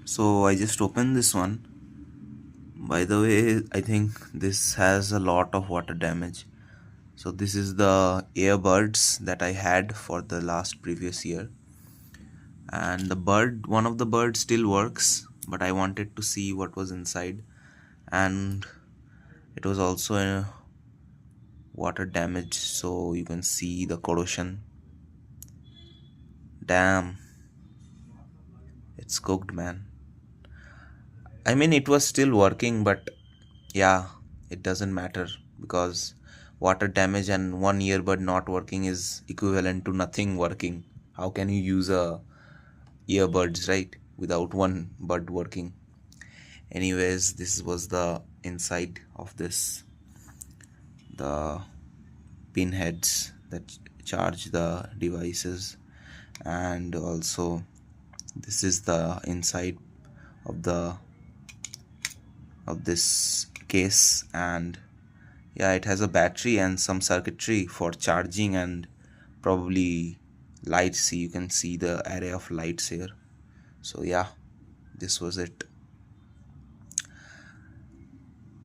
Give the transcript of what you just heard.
So I just opened this one. By the way, I think this has a lot of water damage. So this is the earbuds that I had for the last previous year, and one of the birds still works, but I wanted to see what was inside, and it was also a water damage, so you can see the corrosion. Damn, it's cooked, man. I mean, it was still working, but yeah, it doesn't matter because water damage and one earbud not working is equivalent to nothing working. How can you use a earbuds, right, without one bud working? Anyways, this was the inside of this, the pinheads that charge the devices, and also this is the inside of the of this case. And yeah, it has a battery and some circuitry for charging and probably lights. See, you can see the array of lights here. So yeah, this was it.